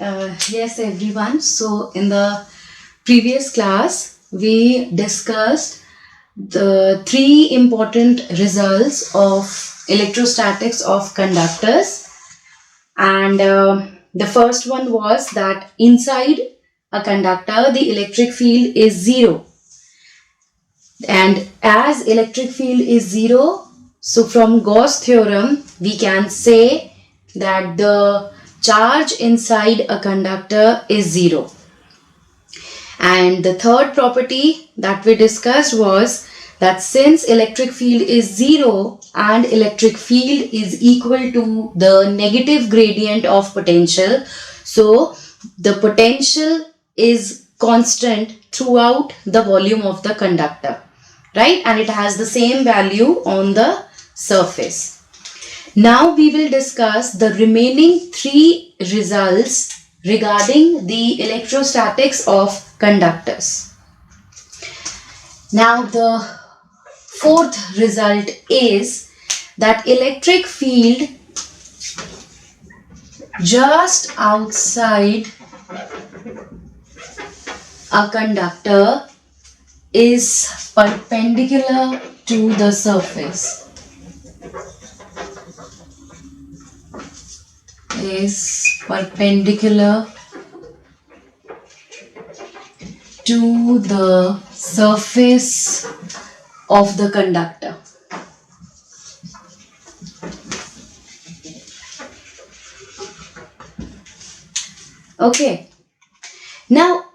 Yes, everyone. So, in the previous class, we discussed the three important results of electrostatics of conductors. And the first one was that inside a conductor, the electric field is zero. And as electric field is zero, so from Gauss theorem, we can say that the charge inside a conductor is zero. And the third property that we discussed was that since electric field is zero and electric field is equal to the negative gradient of potential, so the potential is constant throughout the volume of the conductor, right? And it has the same value on the surface. Now we will discuss the remaining three results regarding the electrostatics of conductors. Now the fourth result is that electric field just outside a conductor is perpendicular to the surface. Is perpendicular to the surface of the conductor. Okay. Now,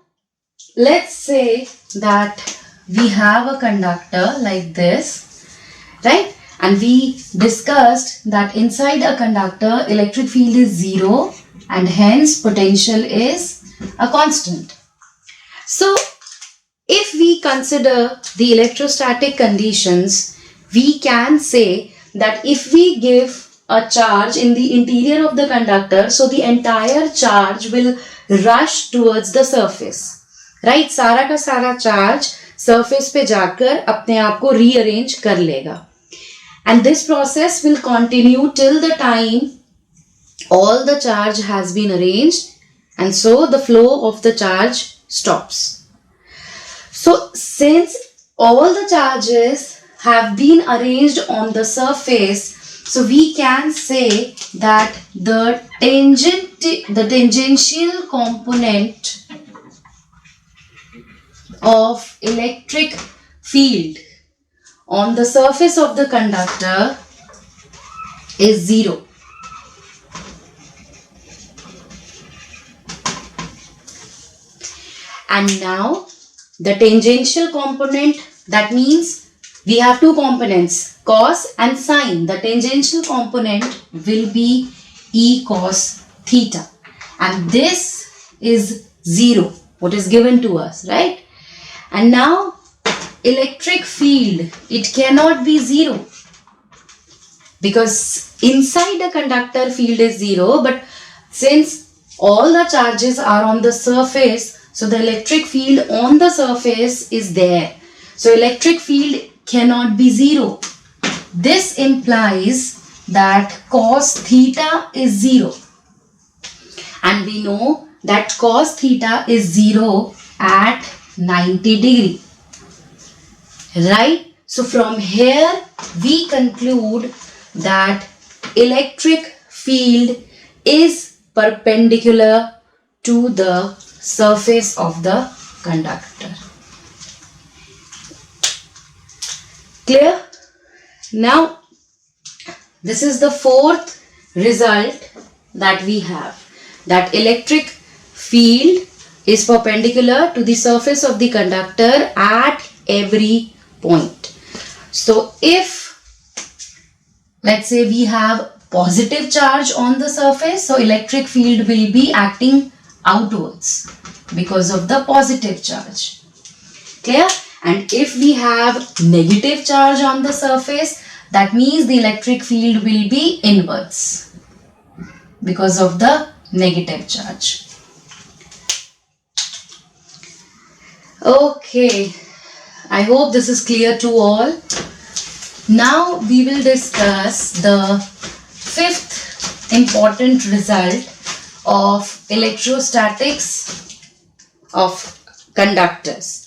let's say that we have a conductor like this, right? And we discussed that inside a conductor, electric field is zero and hence potential is a constant. So, if we consider the electrostatic conditions, we can say that if we give a charge in the interior of the conductor, so the entire charge will rush towards the surface, right? सारा का सारा charge surface पे जाकर अपने आप को rearrange कर लेगा. And this process will continue till the time all the charge has been arranged and so the flow of the charge stops. So since all the charges have been arranged on the surface, so we can say that the tangential component of electric field on the surface of the conductor is zero. And now the tangential component, that means we have two components, cos and sine. The tangential component will be E cos theta. And this is zero, what is given to us, right? And now electric field, it cannot be zero because inside the conductor field is zero, but since all the charges are on the surface, so the electric field on the surface is there. So electric field cannot be zero. This implies that cos theta is zero. And we know that cos theta is zero at 90 degree. Right? So from here we conclude that electric field is perpendicular to the surface of the conductor. Clear? Now this is the fourth result that we have, that electric field is perpendicular to the surface of the conductor at every point. So if let's say we have positive charge on the surface, so electric field will be acting outwards because of the positive charge. Clear? And if we have negative charge on the surface, that means the electric field will be inwards because of the negative charge. Okay, I hope this is clear to all. Now we will discuss the fifth important result of electrostatics of conductors.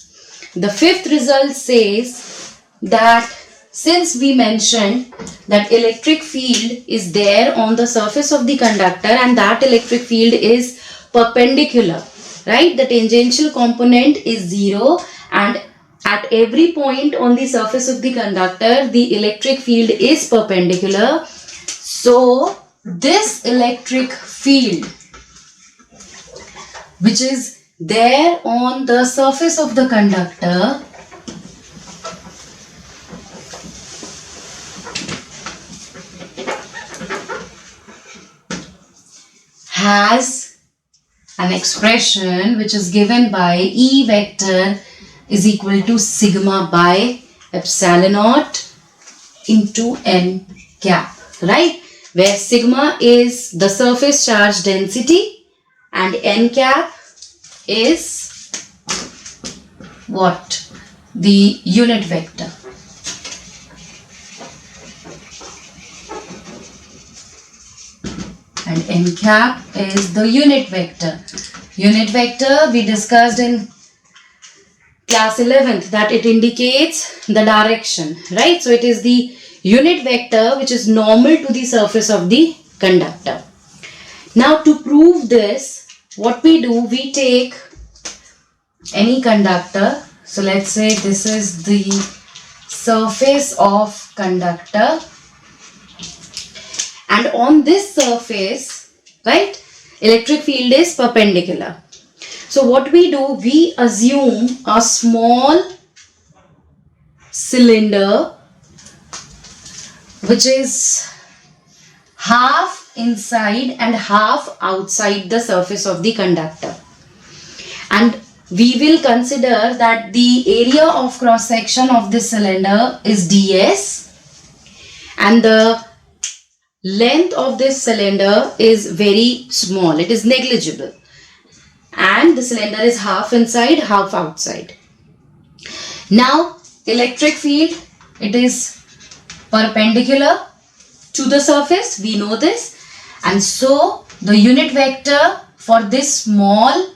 The fifth result says that since we mentioned that electric field is there on the surface of the conductor and that electric field is perpendicular, right? The tangential component is 0 and at every point on the surface of the conductor the electric field is perpendicular. So this electric field which is there on the surface of the conductor has an expression which is given by E vector is equal to sigma by epsilon naught into n cap, right? Where sigma is the surface charge density and n cap is what? The unit vector. And n cap is the unit vector. Unit vector we discussed in class 11th that it indicates the direction, right? So it is the unit vector which is normal to the surface of the conductor. Now to prove this, what we do, we take any conductor. So let's say this is the surface of conductor, and on this surface, right, electric field is perpendicular. So what we do, we assume a small cylinder which is half inside and half outside the surface of the conductor. And we will consider that the area of cross section of this cylinder is ds and the length of this cylinder is very small, it is negligible, and the cylinder is half inside, half outside. Now electric field, it is perpendicular to the surface, we know this, and so the unit vector for this small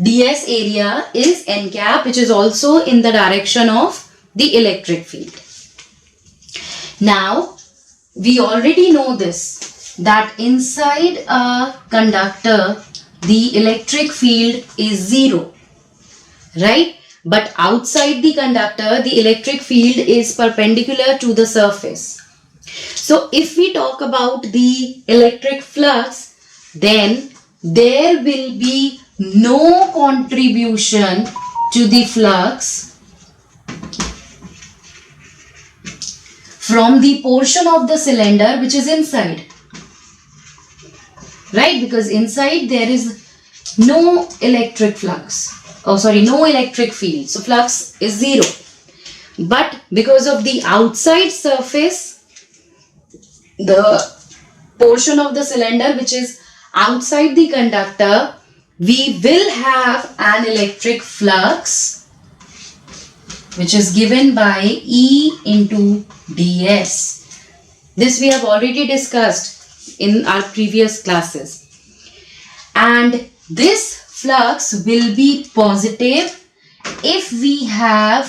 ds area is n cap, which is also in the direction of the electric field. Now we already know this, that inside a conductor the electric field is 0, right? But outside the conductor the electric field is perpendicular to the surface. So if we talk about the electric flux, then there will be no contribution to the flux from the portion of the cylinder which is inside, right? Because inside there is no electric flux, no electric field, so flux is 0. But because of the outside surface, the portion of the cylinder which is outside the conductor, we will have an electric flux which is given by E into ds. This we have already discussed in our previous classes. And this flux will be positive if we have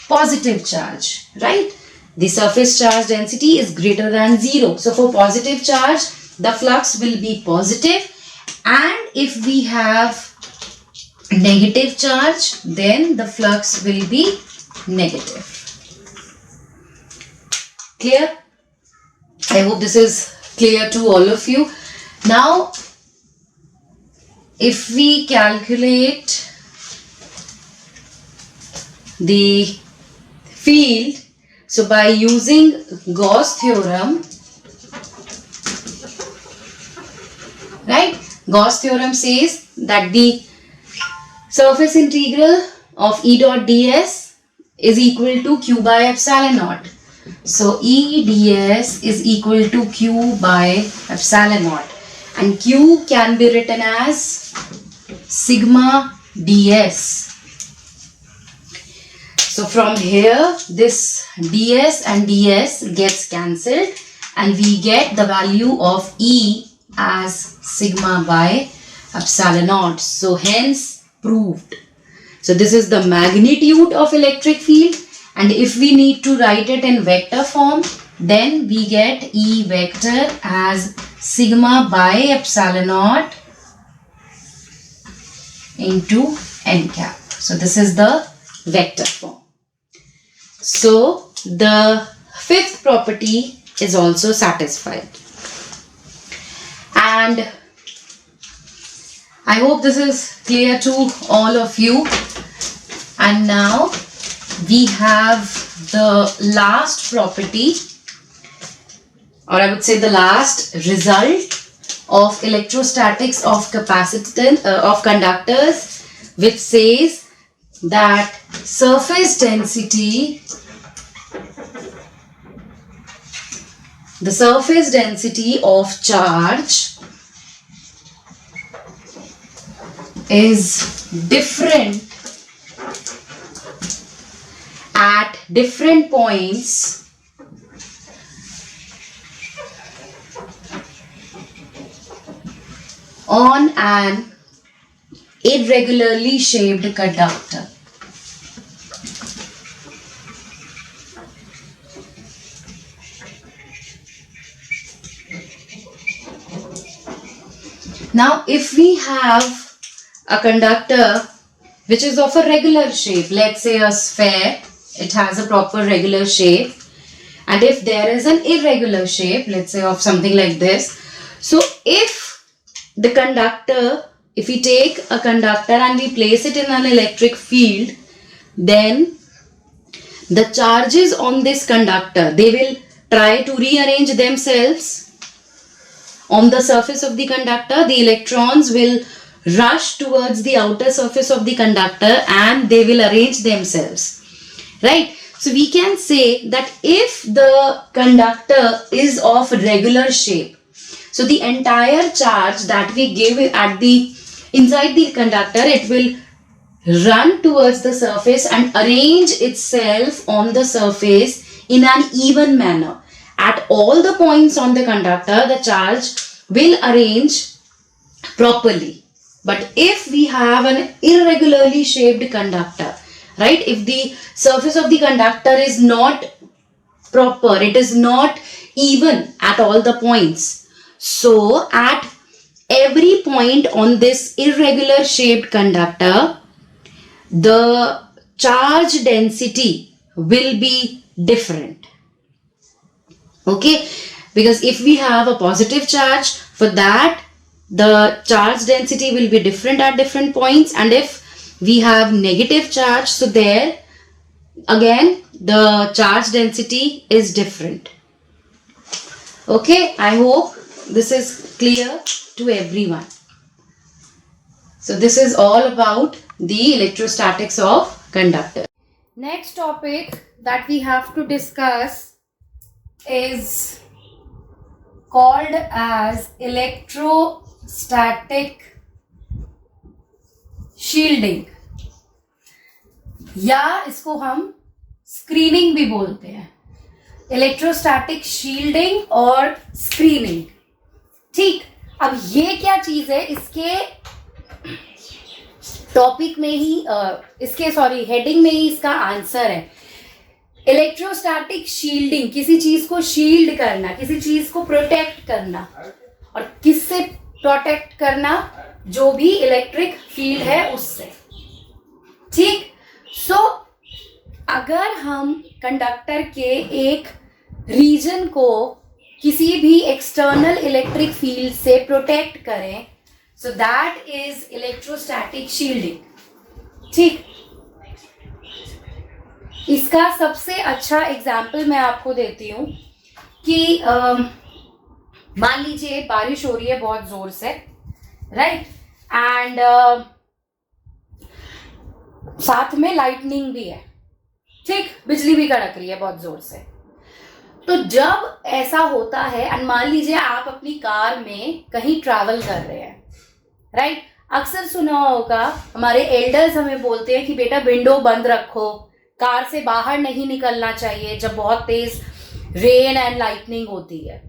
positive charge, right? The surface charge density is greater than 0. So for positive charge, the flux will be positive, and if we have negative charge, then the flux will be negative. Clear? I hope this is clear to all of you. Now, if we calculate the field, so by using Gauss theorem, right? Gauss theorem says that the surface integral of E dot ds is equal to q by epsilon naught. So E ds is equal to q by epsilon naught, and q can be written as sigma ds. So from here this ds and ds gets cancelled and we get the value of E as sigma by epsilon naught. So hence proved. So this is the magnitude of electric field, and if we need to write it in vector form, then we get E vector as sigma by epsilon naught into n cap. So this is the vector form. So the fifth property is also satisfied. And I hope this is clear to all of you. And now we have the last property, or I would say the last result of electrostatics of capacitance of conductors, which says that surface density, the surface density of charge is different at different points on an irregularly shaped conductor. Now, if we have a conductor which is of a regular shape, let's say a sphere, it has a proper regular shape, and if there is an irregular shape, let's say of something like this, so if the conductor, if we take a conductor and we place it in an electric field, then the charges on this conductor, they will try to rearrange themselves on the surface of the conductor. The electrons will rush towards the outer surface of the conductor and they will arrange themselves, right? So we can say that if the conductor is of regular shape, so the entire charge that we give at the inside the conductor, it will run towards the surface and arrange itself on the surface in an even manner. At all the points on the conductor, the charge will arrange properly. But if we have an irregularly shaped conductor, right, if the surface of the conductor is not proper, it is not even at all the points, so at every point on this irregular shaped conductor, the charge density will be different. Okay, because if we have a positive charge, for that the charge density will be different at different points, and if we have negative charge, so there again the charge density is different. Okay, I hope this is clear to everyone. So this is all about the electrostatics of conductor. Next topic that we have to discuss is called as electrostatic shielding, या इसको हम screening भी बोलते हैं, electrostatic shielding और screening. ठीक, अब ये क्या चीज है, इसके टॉपिक में ही हेडिंग में ही इसका आंसर है. इलेक्ट्रोस्टैटिक शील्डिंग, किसी चीज को शील्ड करना, किसी चीज को प्रोटेक्ट करना, और किससे प्रोटेक्ट करना, जो भी इलेक्ट्रिक फील्ड है उससे. ठीक, सो अगर हम कंडक्टर के एक रीजन को किसी भी एक्सटर्नल इलेक्ट्रिक फील्ड से प्रोटेक्ट करें, so that is electrostatic shielding. ठीक, इसका सबसे अच्छा एग्जाम्पल मैं आपको देती हूँ कि मान लीजिए बारिश हो रही है बहुत जोर से, राइट, एंड साथ में लाइटनिंग भी है. ठीक, बिजली भी कड़क रही है बहुत जोर से. तो जब ऐसा होता है, एंड मान लीजिए आप अपनी कार में कहीं ट्रैवल कर रहे हैं, राइट, अक्सर सुना होगा हमारे एल्डर्स हमें बोलते हैं कि बेटा विंडो बंद रखो, कार से बाहर नहीं निकलना चाहिए जब बहुत तेज रेन एंड लाइटनिंग होती है,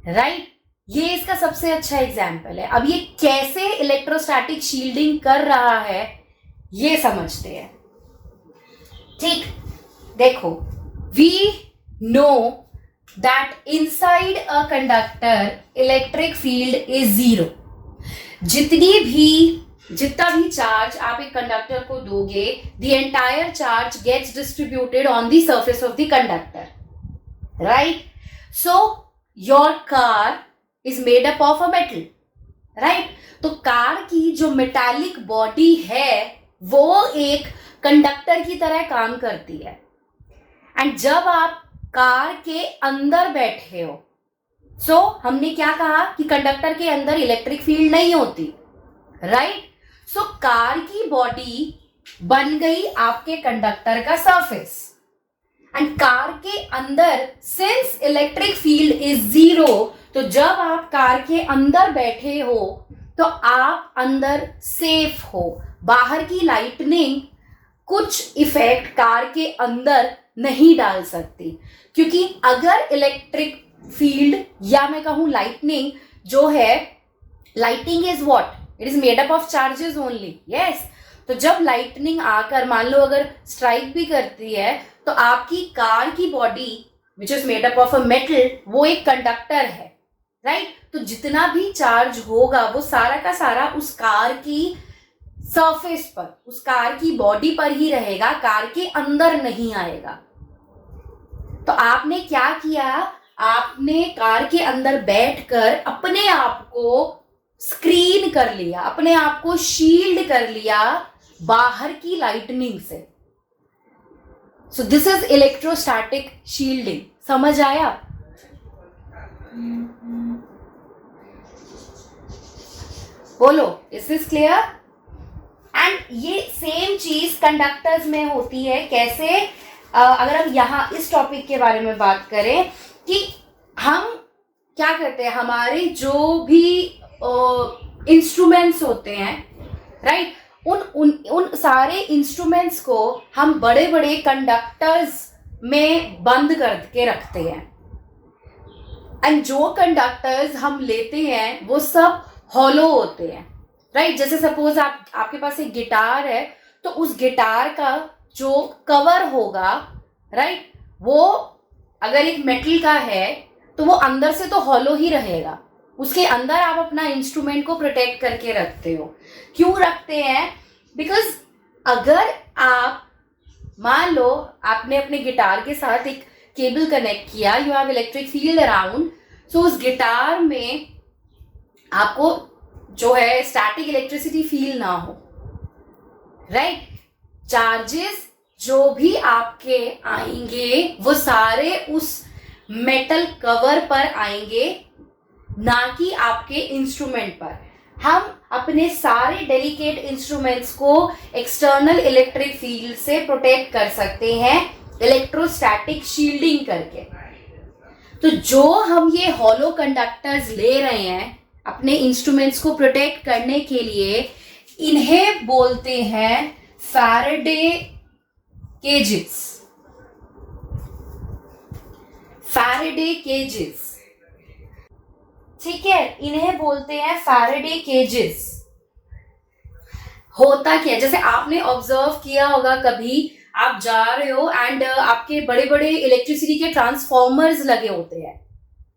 राइट. ये इसका सबसे अच्छा एग्जाम्पल है। अब ये कैसे इलेक्ट्रोस्टैटिक शील्डिंग कर रहा है ये समझते हैं। ठीक, देखो, we know that inside a conductor electric field is zero. जितना भी चार्ज आप एक कंडक्टर को दोगे, the entire charge gets distributed on the surface of the conductor, right? So your car is made up of a metal, right? तो car की जो metallic body है वो एक कंडक्टर की तरह काम करती है। एंड जब आप कार के अंदर बैठे हो, सो हमने क्या कहा कि कंडक्टर के अंदर इलेक्ट्रिक फील्ड नहीं होती, राइट? सो कार की बॉडी बन गई आपके कंडक्टर का सरफेस, एंड कार के अंदर since electric field is zero, तो जब आप कार के अंदर बैठे हो तो आप अंदर सेफ हो। बाहर की लाइटनिंग कुछ इफेक्ट कार के अंदर नहीं डाल सकती, क्योंकि अगर इलेक्ट्रिक फील्ड या मैं कहूं लाइटनिंग जो है, lighting is what, it is made up of charges only, yes. तो जब लाइटनिंग आकर मान लो अगर स्ट्राइक भी करती है तो आपकी कार की body which is made up of a metal वो एक कंडक्टर है, राइट? तो जितना भी चार्ज होगा वो सारा का सारा उस कार की सरफेस पर, उस कार की बॉडी पर ही रहेगा, कार के अंदर नहीं आएगा। तो आपने क्या किया, आपने कार के अंदर बैठकर अपने आप को स्क्रीन कर लिया, अपने आप को शील्ड कर लिया बाहर की लाइटनिंग से। So this is electrostatic shielding. समझ आया? बोलो, इज दिस क्लियर? एंड ये सेम चीज कंडक्टर्स में होती है। कैसे? अगर हम यहाँ इस टॉपिक के बारे में बात करें कि हम क्या करते हैं, हमारे जो भी इंस्ट्रूमेंट्स होते हैं, राइट, उन सारे इंस्ट्रूमेंट्स को हम बड़े बड़े कंडक्टर्स में बंद करके रखते हैं। एंड जो कंडक्टर्स हम लेते हैं वो सब हॉलो होते हैं, राइट? जैसे सपोज आपके पास एक गिटार है, तो उस गिटार का जो कवर होगा, राइट, वो अगर एक मेटल का है तो वो अंदर से तो हॉलो ही रहेगा, उसके अंदर आप अपना इंस्ट्रूमेंट को प्रोटेक्ट करके रखते हो। क्यों रखते हैं? बिकॉज अगर आप मान लो आपने अपने गिटार के साथ एक केबल कनेक्ट किया, you have electric field around, so उस गिटार में आपको जो है स्टैटिक इलेक्ट्रिसिटी फील ना हो, राइट? चार्जेस जो भी आपके आएंगे वो सारे उस मेटल कवर पर आएंगे, ना कि आपके इंस्ट्रूमेंट पर। हम अपने सारे डेलिकेट इंस्ट्रूमेंट्स को एक्सटर्नल इलेक्ट्रिक फील्ड से प्रोटेक्ट कर सकते हैं इलेक्ट्रोस्टैटिक शील्डिंग करके। तो जो हम ये हॉलो कंडक्टर्स ले रहे हैं अपने इंस्ट्रूमेंट्स को प्रोटेक्ट करने के लिए, इन्हें बोलते हैं फैराडे केजेस। फैराडे केजेस, ठीक है, इन्हें बोलते हैं फैराडे केजेस। होता क्या, जैसे आपने ऑब्जर्व किया होगा, कभी आप जा रहे हो एंड आपके बड़े बड़े इलेक्ट्रिसिटी के ट्रांसफॉर्मर्स लगे होते हैं,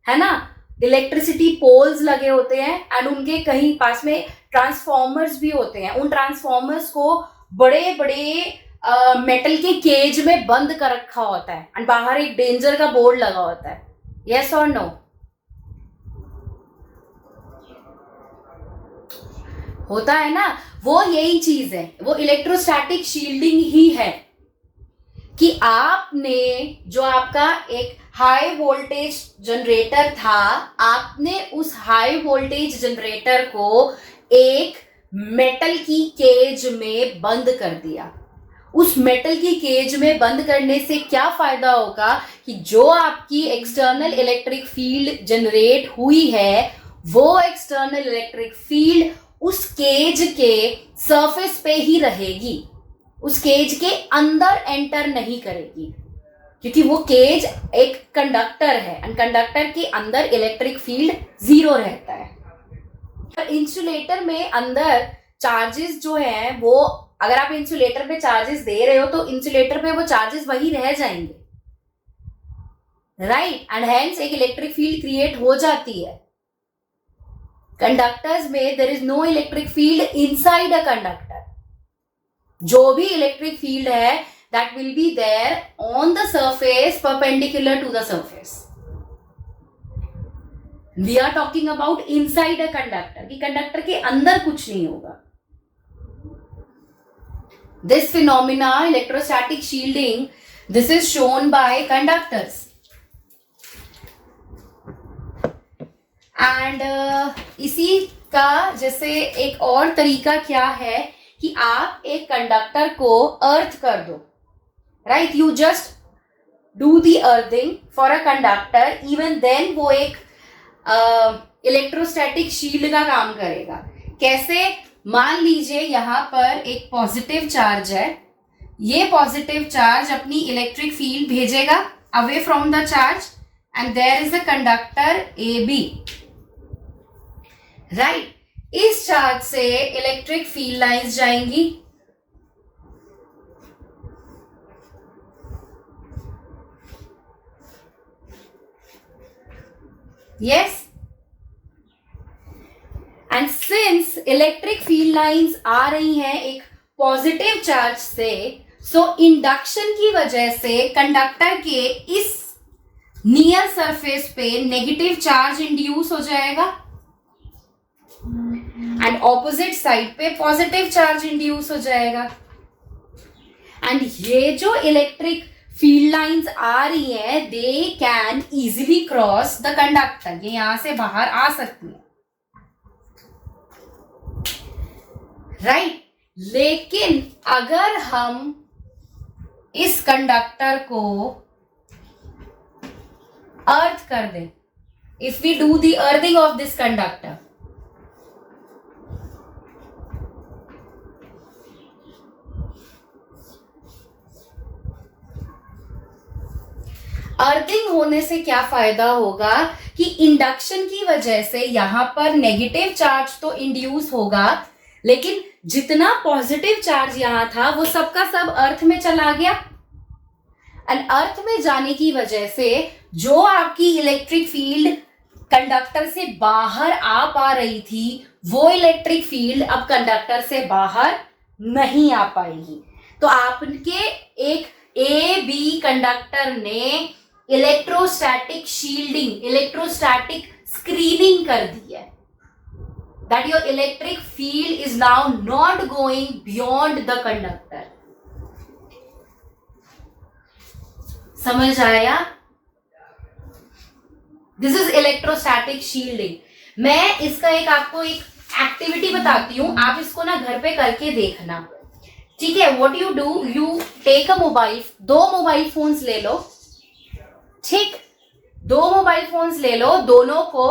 है ना, इलेक्ट्रिसिटी पोल्स लगे होते हैं, एंड उनके कहीं पास में ट्रांसफॉर्मर्स भी होते हैं। उन ट्रांसफॉर्मर्स को बड़े बड़े मेटल के केज में बंद कर रखा होता है, एंड बाहर एक डेंजर का बोर्ड लगा होता है। यस और नो? होता है ना? वो यही चीज है, वो इलेक्ट्रोस्टैटिक शील्डिंग ही है कि आपने जो आपका एक हाई वोल्टेज जनरेटर था, आपने उस हाई वोल्टेज जनरेटर को एक मेटल की केज में बंद कर दिया। उस मेटल की केज में बंद करने से क्या फायदा होगा कि जो आपकी एक्सटर्नल इलेक्ट्रिक फील्ड जनरेट हुई है, वो एक्सटर्नल इलेक्ट्रिक फील्ड उस केज के सरफेस पे ही रहेगी, उस केज के अंदर एंटर नहीं करेगी, क्योंकि वो केज एक कंडक्टर है एंड कंडक्टर के अंदर इलेक्ट्रिक फील्ड 0 रहता है। इंसुलेटर में अंदर चार्जेस जो है वो, अगर आप इंसुलेटर पे चार्जेस दे रहे हो तो इंसुलेटर पे वो चार्जेस वही रह जाएंगे, राइट, एंड हेंस एक इलेक्ट्रिक फील्ड क्रिएट हो जाती है। कंडक्टर्स में there is no electric field inside a conductor. जो भी इलेक्ट्रिक फील्ड है that will be there on the surface perpendicular to the surface. We are talking about inside a conductor, कि conductor के अंदर कुछ नहीं होगा। This phenomena, electrostatic shielding, this is shown by conductors. And इसी का जैसे एक और तरीका क्या है कि आप एक कंडक्टर को अर्थ कर दो, right, you just do the earthing for a conductor, even then वो एक इलेक्ट्रोस्टैटिक शील्ड का काम करेगा। कैसे? मान लीजिए यहाँ पर एक पॉजिटिव चार्ज है, ये पॉजिटिव चार्ज अपनी इलेक्ट्रिक फील्ड भेजेगा away from the charge and there is a conductor A B, right. इस चार्ज से इलेक्ट्रिक फील्ड लाइंस जाएंगी, yes, and since electric field lines आ रही हैं एक पॉजिटिव चार्ज से, सो इंडक्शन की वजह से कंडक्टर के इस नियर सरफेस पे नेगेटिव चार्ज इंड्यूस हो जाएगा एंड ऑपोजिट साइड पे पॉजिटिव चार्ज इंड्यूस हो जाएगा। एंड ये जो इलेक्ट्रिक फील्ड लाइंस आ रही है, they can easily cross the conductor, ये यहां से बाहर आ सकती है, राइट। लेकिन अगर हम इस कंडक्टर को अर्थ कर दें, if we do the earthing of this conductor, earthing होने से क्या फायदा होगा कि इंडक्शन की वजह से यहां पर नेगेटिव चार्ज तो इंड्यूस होगा, लेकिन जितना पॉजिटिव चार्ज यहां था वो सबका सब अर्थ में चला गया एंड अर्थ में जाने की वजह से जो आपकी इलेक्ट्रिक फील्ड कंडक्टर से बाहर आ पा रही थी, वो इलेक्ट्रिक फील्ड अब कंडक्टर से बाहर नहीं आ पाएगी। तो आपके एक ए बी कंडक्टर ने इलेक्ट्रोस्टैटिक शील्डिंग, इलेक्ट्रोस्टैटिक स्क्रीनिंग कर दी है, that your electric field is now not going beyond the conductor. समझ आया? This is electrostatic shielding. मैं इसका एक आपको एक एक्टिविटी बताती हूँ, आप इसको ना घर पे करके देखना, ठीक है। What you do, you take a mobile, 2 mobile phones ले लो, ठीक, 2 मोबाइल फोन्स ले लो, दोनों को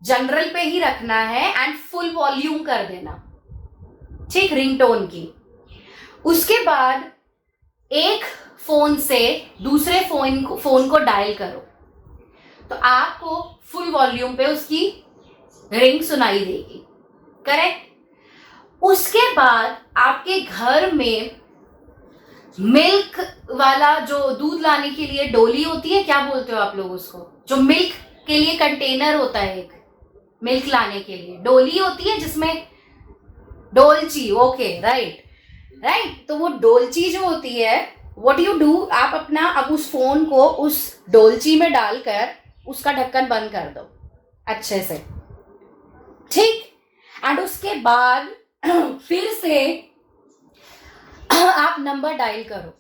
जनरल पे ही रखना है एंड फुल वॉल्यूम कर देना, ठीक, रिंगटोन की। उसके बाद एक फोन से दूसरे फोन को डायल करो, तो आपको फुल वॉल्यूम पे उसकी रिंग सुनाई देगी, करेक्ट। उसके बाद आपके घर में मिल्क वाला जो दूध लाने के लिए डोली होती है, क्या बोलते हो आप लोग उसको, जो मिल्क के लिए कंटेनर होता है, एक मिल्क लाने के लिए डोली होती है जिसमें डोलची, ओके, राइट राइट। तो वो डोलची जो होती है, व्हाट यू डू, आप अपना अब उस फोन को उस डोलची में डालकर उसका ढक्कन बंद कर दो अच्छे से, ठीक। एंड उसके बाद फिर से आप नंबर डायल करो,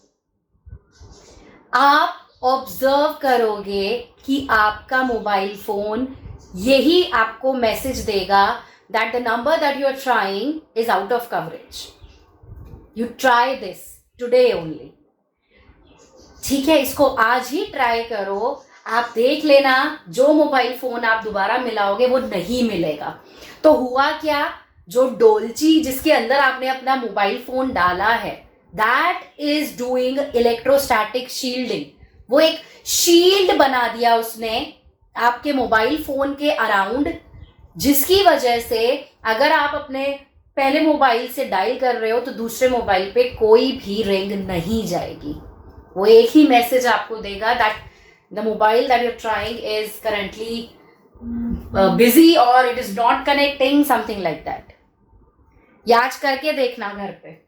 आप ऑब्जर्व करोगे कि आपका मोबाइल फोन यही आपको मैसेज देगा that the number that you are trying is out of coverage. You try this today only. ठीक है, इसको आज ही ट्राई करो, आप देख लेना जो मोबाइल फोन आप दोबारा मिलाओगे वो नहीं मिलेगा। तो हुआ क्या, जो डोलची जिसके अंदर आपने अपना मोबाइल फोन डाला है, that is doing electrostatic shielding. वो एक शील्ड बना दिया उसने आपके मोबाइल फोन के अराउंड, जिसकी वजह से अगर आप अपने पहले मोबाइल से डायल कर रहे हो तो दूसरे मोबाइल पे कोई भी रिंग नहीं जाएगी. वो एक ही मैसेज आपको देगा that the mobile that you trying is currently busy और it is not connecting, something like that. ये आज करके देखना घर पे.